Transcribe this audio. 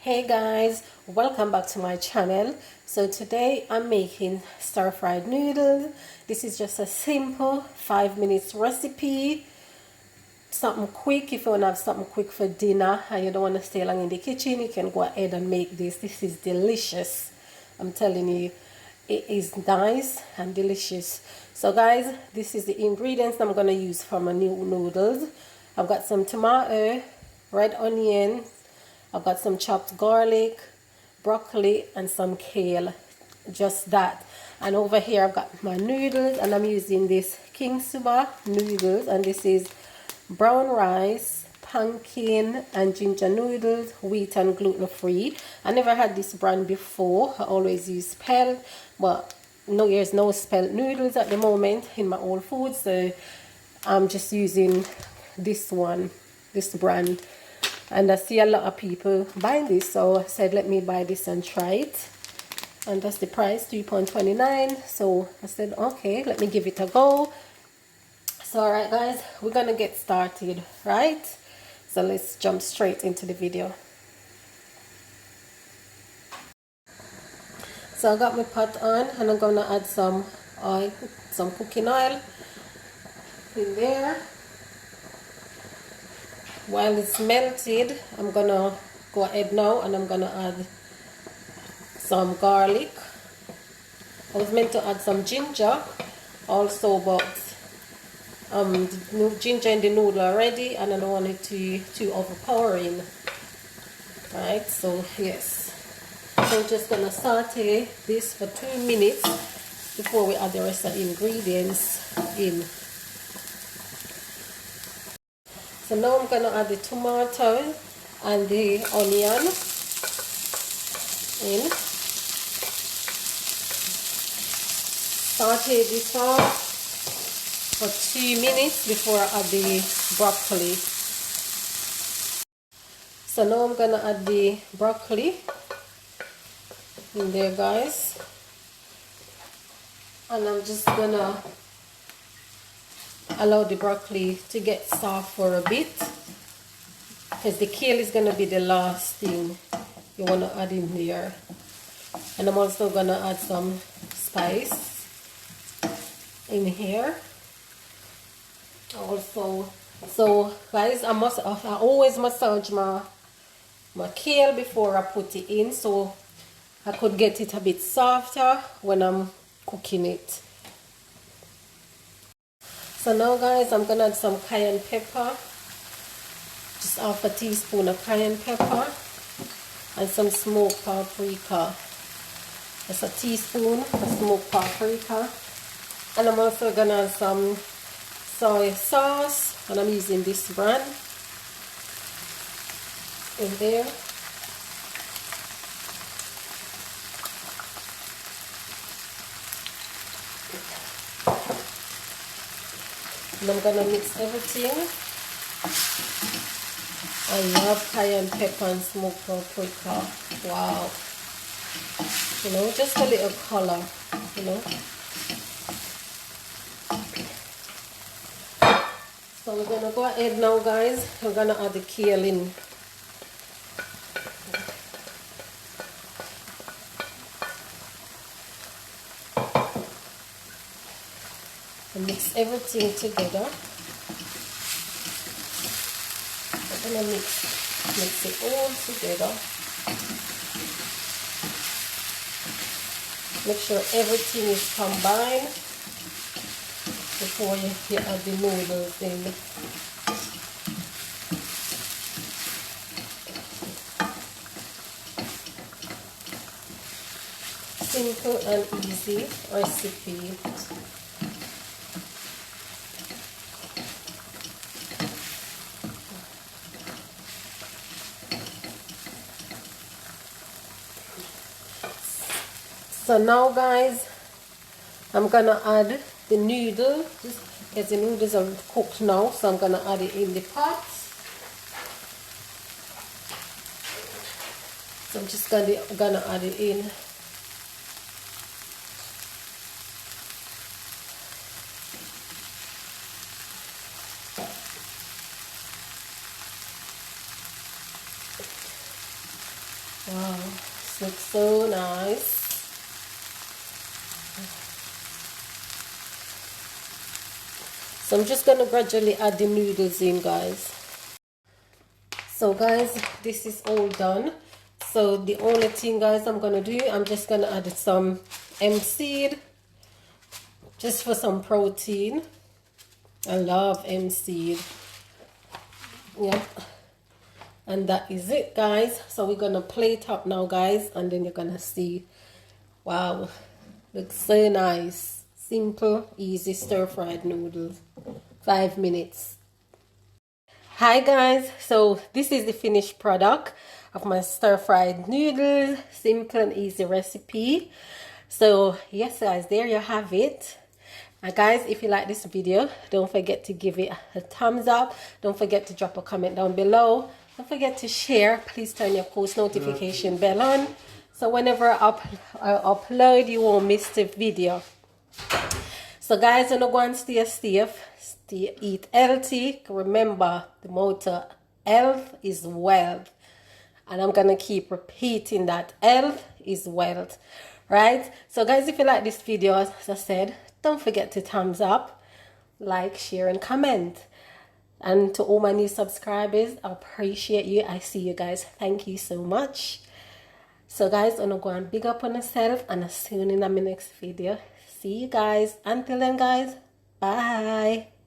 Hey guys, welcome back to my channel. So today I'm making stir-fried noodles. This is just a simple 5 minutes recipe, something quick. If you want to have something quick for dinner and you don't want to stay long in the kitchen, you can go ahead and make this. This is delicious. I'm telling you, it is nice and delicious. So guys, this is the ingredients I'm going to use for my new noodles. I've got some tomato, red onion, I've got some chopped garlic, broccoli, and some kale. Just that. And over here I've got my noodles, and I'm using this King Suba noodles, and this is brown rice, pumpkin, and ginger noodles, wheat and gluten free. I never had this brand before. I always use spelt, but there's no spelt noodles at the moment in my old food, so I'm just using this one, this brand. And I see a lot of people buying this, so I said let me buy this and try it. And that's the price, £3.29. So I said okay, let me give it a go. So alright guys, we're gonna get started, right? So let's jump straight into the video. So I got my pot on, and I'm gonna add some oil, some cooking oil in there. While it's melted, I'm gonna go ahead now and I'm gonna add some garlic. I was meant to add some ginger also, but the ginger in the noodle already, and I don't want it too overpowering. Right, so yes. So I'm just gonna saute this for 2 minutes before we add the rest of the ingredients in. So now I'm going to add the tomato and the onion in. Saute this off for 2 minutes before I add the broccoli. So now I'm going to add the broccoli in there, guys. And I'm just going to allow the broccoli to get soft for a bit, because the kale is going to be the last thing you want to add in there. And I'm also going to add some spice in here also. So guys, I always massage my kale before I put it in, so I could get it a bit softer when I'm cooking it. So now guys, I'm gonna add some cayenne pepper, just half a teaspoon of cayenne pepper, and some smoked paprika. That's a teaspoon of smoked paprika. And I'm also gonna add some soy sauce, and I'm using this brand in there. And I'm gonna mix everything. I love cayenne pepper and smoked paprika. Wow. You know, just a little color, you know. So we're gonna go ahead now, guys. We're gonna add the kale in. And mix everything together. We're gonna mix it all together. Make sure everything is combined before you add the noodles in. Simple and easy recipe. So now guys, I'm gonna add the noodle, as the noodles are cooked now, so I'm gonna add it in the pot. So I'm just gonna add it in. Wow, this looks so nice. So I'm just gonna gradually add the noodles in, guys. So guys, this is all done. So the only thing, guys, I'm gonna do, I'm just gonna add some hemp seed just for some protein. I love hemp seed. Yep. And that is it, guys. So we're gonna plate up now, guys, and then you're gonna see. Wow, looks so nice. Simple, easy stir-fried noodles. 5 minutes. Hi guys, so this is the finished product of my stir-fried noodles. Simple and easy recipe. So yes guys, there you have it. And guys, if you like this video, don't forget to give it a thumbs up. Don't forget to drop a comment down below. Don't forget to share. Please turn your post notification bell on, so whenever I upload, you won't miss the video. So guys, I'm going to stay safe, eat healthy. Remember the motto, health is wealth. And I'm going to keep repeating that, health is wealth. Right? So guys, if you like this video, as I said, don't forget to thumbs up, like, share, and comment. And to all my new subscribers, I appreciate you. I see you guys. Thank you so much. So guys, I'm going to go and big up on yourself, and I'll see you in my next video. See you guys. Until then guys, bye.